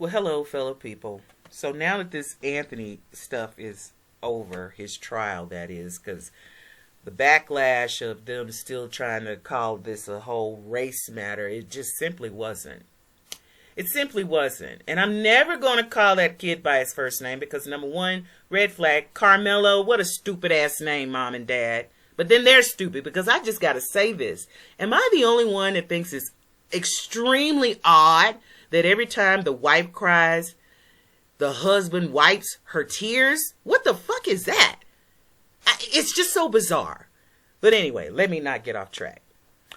Well, hello, fellow people. So now that this Anthony stuff is over, his trial, that is, because the backlash of them still trying to call this a whole race matter, it just simply wasn't. It simply wasn't. And I'm never going to call that kid by his first name because, number one, red flag, KARMELO, what a stupid-ass name, Mom and Dad. But then they're stupid because I just got to say this. Am I the only one that thinks it's extremely odd that every time the wife cries, the husband wipes her tears? What the fuck is that? It's just so bizarre. But anyway, let me not get off track.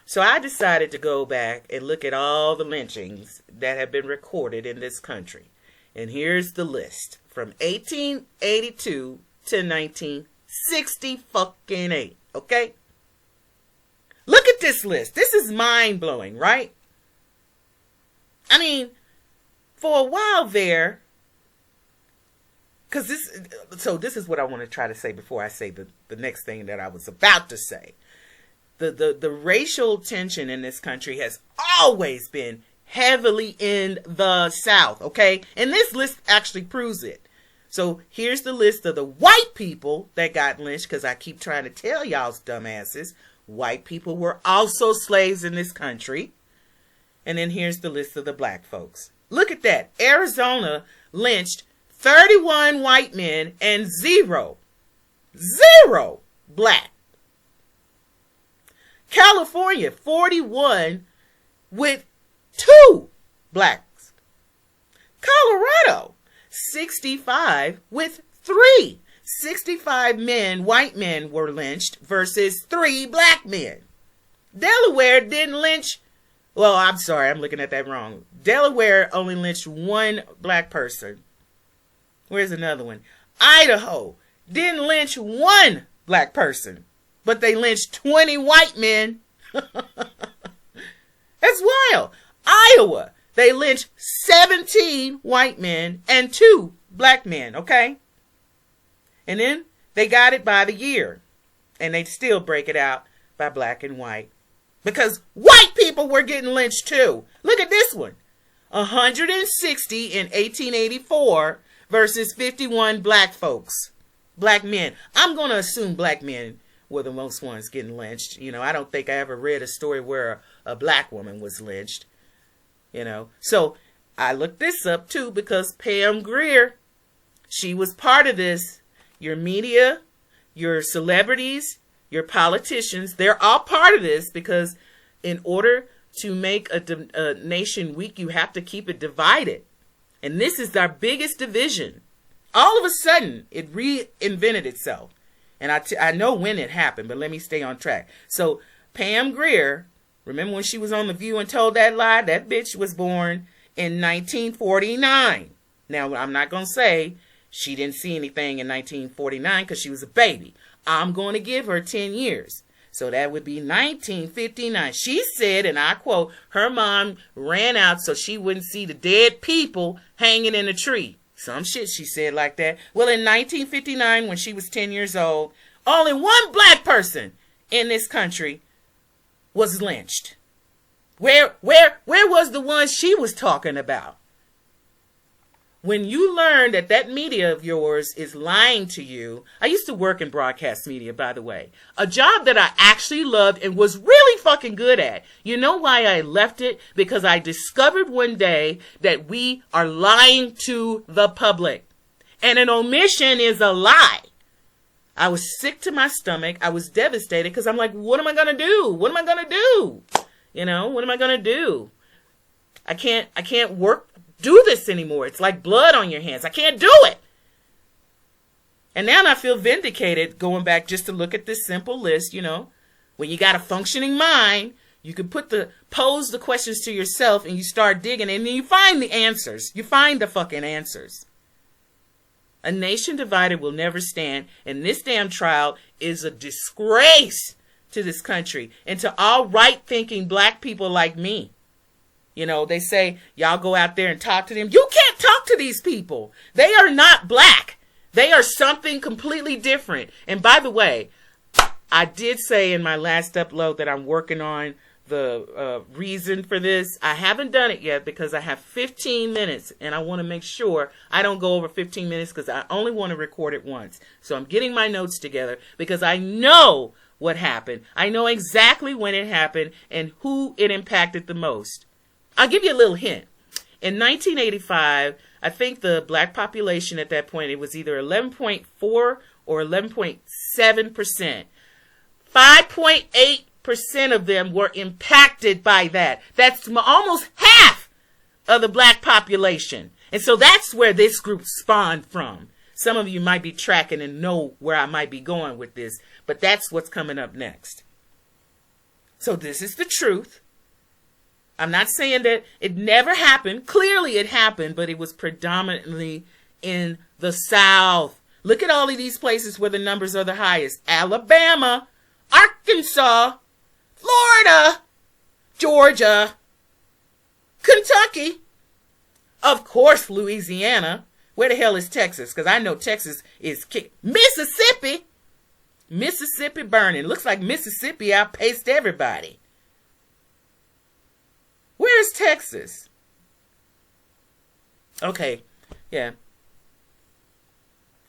So I decided to go back and look at all the lynchings that have been recorded in this country. And here's the list from 1882 to 1960 fucking 8. Okay? Look at this list. This is mind-blowing, right? I mean, for a while there, because this is what I want to try to say before I say the next thing that I was about to say. The racial tension in this country has always been heavily in the South, okay? And this list actually proves it. So here's the list of the white people that got lynched, because I keep trying to tell y'all's dumbasses, white people were also slaves in this country. And then here's the list of the black folks. Look at that. Arizona lynched 31 white men and zero black. California, 41 with 2 blacks. Colorado, 65 with 3. 65 men, white men, were lynched versus 3 black men. Delaware didn't lynch. Well, I'm sorry, I'm looking at that wrong. Delaware only lynched 1 black person. Where's another one? Idaho didn't lynch 1 black person, but they lynched 20 white men. That's wild. Iowa, they lynched 17 white men and 2 black men, okay? And then they got it by the year. And they still break it out by black and white. Because white people were getting lynched too. Look at this one. 160 in 1884 versus 51 black folks. Black men. I'm going to assume black men were the most ones getting lynched. You know, I don't think I ever read a story where a black woman was lynched. You know, so I looked this up too because Pam Grier, she was part of this. Your media, your celebrities, your politicians, they're all part of this because in order to make a nation weak, you have to keep it divided. And this is our biggest division. All of a sudden, it reinvented itself. And I know when it happened, but let me stay on track. So Pam Grier, remember when she was on The View and told that lie? That bitch was born in 1949. Now, I'm not going to say she didn't see anything in 1949 because she was a baby. I'm going to give her 10 years. So that would be 1959. She said, and I quote, her mom ran out so she wouldn't see the dead people hanging in a tree. Some shit she said like that. Well, in 1959, when she was 10 years old, only 1 black person in this country was lynched. Where was the one she was talking about? When you learn that media of yours is lying to you, I used to work in broadcast media, by the way, a job that I actually loved and was really fucking good at. You know why I left it? Because I discovered one day that we are lying to the public. And an omission is a lie. I was sick to my stomach. I was devastated because I'm like, what am I going to do? What am I going to do? You know, what am I going to do? I can't do this anymore. It's like blood on your hands. I can't do it. And now I feel vindicated going back just to look at this simple list, you know. When you got a functioning mind, you can pose the questions to yourself and you start digging and then you find the answers. You find the fucking answers. A nation divided will never stand, and this damn trial is a disgrace to this country and to all right-thinking black people like me. You know, they say, y'all go out there and talk to them. You can't talk to these people. They are not black. They are something completely different. And by the way, I did say in my last upload that I'm working on reason for this. I haven't done it yet because I have 15 minutes and I want to make sure I don't go over 15 minutes because I only want to record it once. So I'm getting my notes together because I know what happened. I know exactly when it happened and who it impacted the most. I'll give you a little hint. In 1985, I think the black population at that point, it was either 11.4 or 11.7%. 5.8% of them were impacted by that. That's almost half of the black population. And so that's where this group spawned from. Some of you might be tracking and know where I might be going with this, but that's what's coming up next. So this is the truth. I'm not saying that it never happened. Clearly it happened, but it was predominantly in the South. Look at all of these places where the numbers are the highest. Alabama, Arkansas, Florida, Georgia, Kentucky, of course, Louisiana. Where the hell is Texas? Because I know Texas is Mississippi. Mississippi burning. Looks like Mississippi outpaced everybody. Where's Texas? Okay, yeah.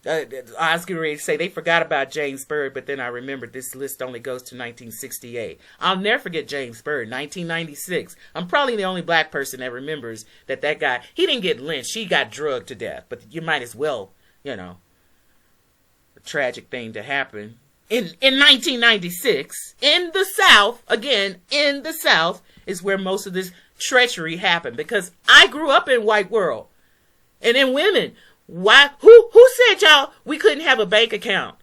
I was getting ready to say they forgot about James Byrd, but then I remembered this list only goes to 1968. I'll never forget James Byrd, 1996. I'm probably the only black person that remembers that guy, he didn't get lynched, he got drugged to death. But you might as well, a tragic thing to happen. In 1996, in the South, again, in the South, is where most of this treachery happened. Because I grew up in white world. And then women, why? Who said y'all we couldn't have a bank account?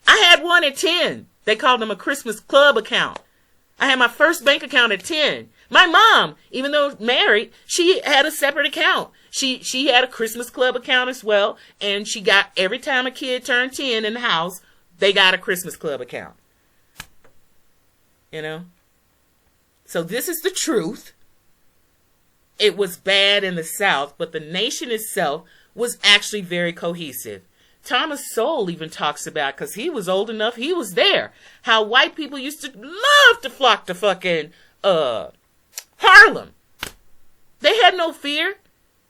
I had one at 10. They called them a Christmas club account. I had my first bank account at 10. My mom, even though married, she had a separate account. She had a Christmas club account as well. And she got, every time a kid turned 10 in the house, they got a Christmas club account. So this is the truth. It was bad in the South, but the nation itself was actually very cohesive. Thomas Sowell even talks about, because he was old enough, he was there, how white people used to love to flock to fucking Harlem. They had no fear.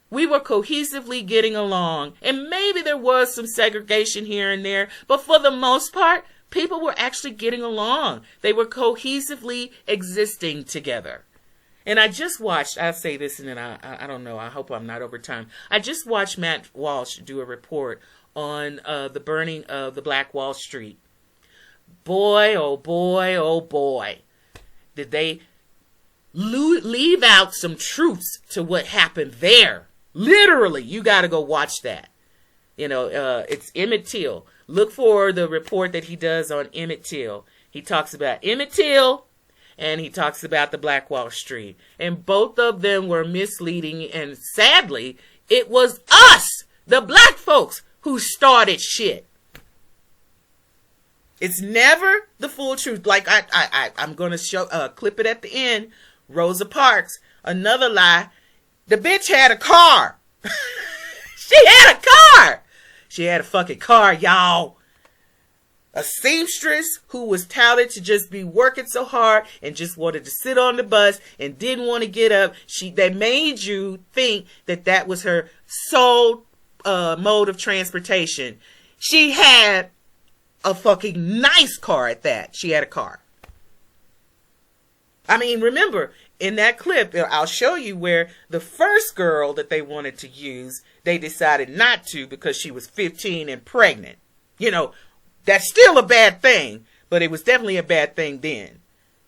We were cohesively getting along. And maybe there was some segregation here and there, but for the most part, people were actually getting along. They were cohesively existing together. And I just watched, I'll say this and then I don't know, I hope I'm not over time. I just watched Matt Walsh do a report on the burning of the Black Wall Street. Boy, oh boy, oh boy. Did they leave out some truths to what happened there. Literally, you got to go watch that. It's Emmett Till. Look for the report that he does on Emmett Till. He talks about Emmett Till. And he talks about the Black Wall Street. And both of them were misleading. And sadly, it was us, the black folks, who started shit. It's never the full truth. Like I'm going to show clip it at the end. Rosa Parks, another lie. The bitch had a car. She had a car. She had a fucking car, y'all. A seamstress who was touted to just be working so hard and just wanted to sit on the bus and didn't want to get up. They made you think that was her sole mode of transportation. She had a fucking nice car at that. She had a car. I mean, remember, in that clip, I'll show you where the first girl that they wanted to use, they decided not to because she was 15 and pregnant. That's still a bad thing, but it was definitely a bad thing then.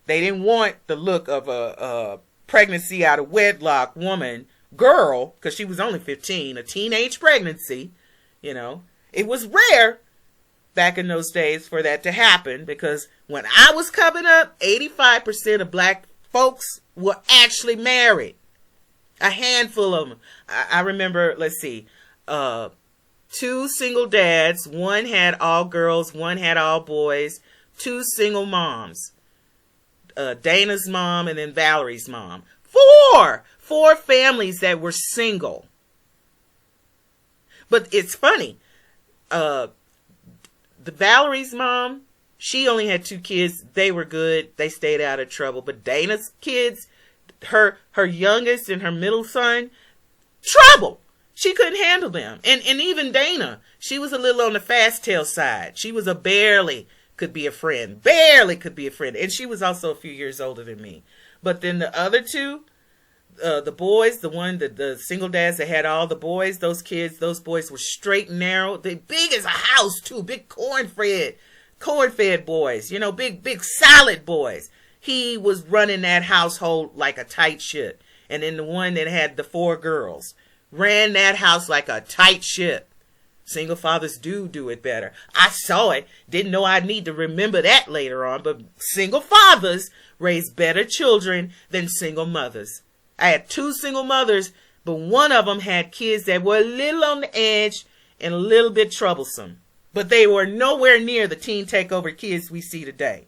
They didn't want the look of a pregnancy out of wedlock girl, because she was only 15, a teenage pregnancy. It was rare back in those days for that to happen, because when I was coming up, 85% of black folks were actually married. A handful of them. I remember, let's see, 2 single dads. One had all girls, one had all boys. 2 single moms. Dana's mom and then Valerie's mom. 4 families that were single. But it's funny. The Valerie's mom, She only had 2 kids. They were good. They stayed out of trouble. But Dana's kids, her youngest and her middle son, trouble. She couldn't handle them. And even Dana, she was a little on the fast tail side. She was a barely could be a friend. Barely could be a friend. And she was also a few years older than me. But then the other 2, the boys, the single dads that had all the boys, those boys were straight and narrow. They big as a house too. Big corn-fed boys. You know, big solid boys. He was running that household like a tight ship. And then the one that had the 4 girls ran that house like a tight ship. Single fathers do it better. I saw it. Didn't know I'd need to remember that later on. But single fathers raise better children than single mothers. I had 2 single mothers, but one of them had kids that were a little on the edge and a little bit troublesome. But they were nowhere near the teen takeover kids we see today.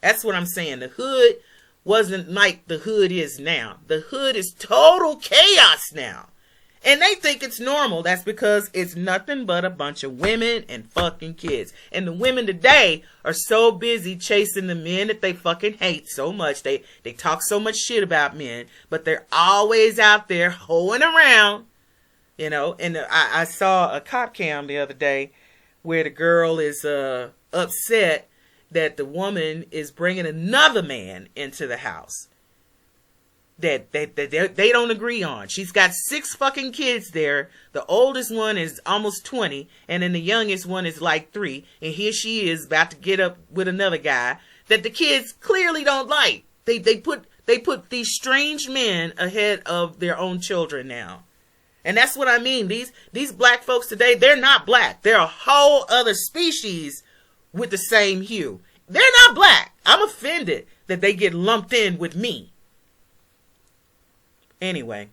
That's what I'm saying. The hood wasn't like the hood is now. The hood is total chaos now. And they think it's normal. That's because it's nothing but a bunch of women and fucking kids. And the women today are so busy chasing the men that they fucking hate so much. They talk so much shit about men, but they're always out there hoeing around, you know. And I saw a cop cam the other day where the girl is upset that the woman is bringing another man into the house that they don't agree on. She's got 6 fucking kids there. The oldest one is almost 20, and then the youngest one is like 3, and here she is about to get up with another guy that the kids clearly don't like. They put these strange men ahead of their own children now. And that's what I mean. These black folks today, they're not black. They're a whole other species with the same hue. They're not black. I'm offended that they get lumped in with me. Anyway,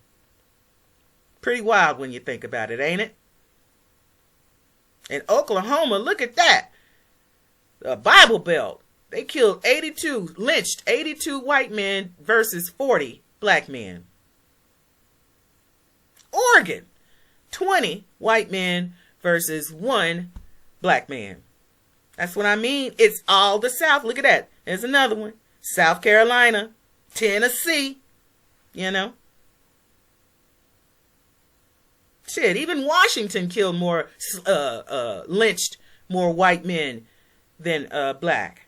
pretty wild when you think about it, ain't it? In Oklahoma, look at that. A Bible Belt. They killed lynched 82 white men versus 40 black men. Oregon, 20 white men versus 1 black man. That's what I mean. It's all the South. Look at that. There's another one. South Carolina, Tennessee, you know. Shit, even Washington killed lynched more white men than black.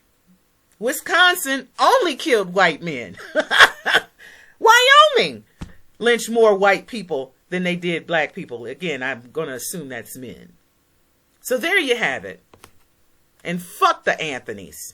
Wisconsin only killed white men. Wyoming lynched more white people than they did black people. Again, I'm going to assume that's men. So there you have it. And fuck the Anthonys.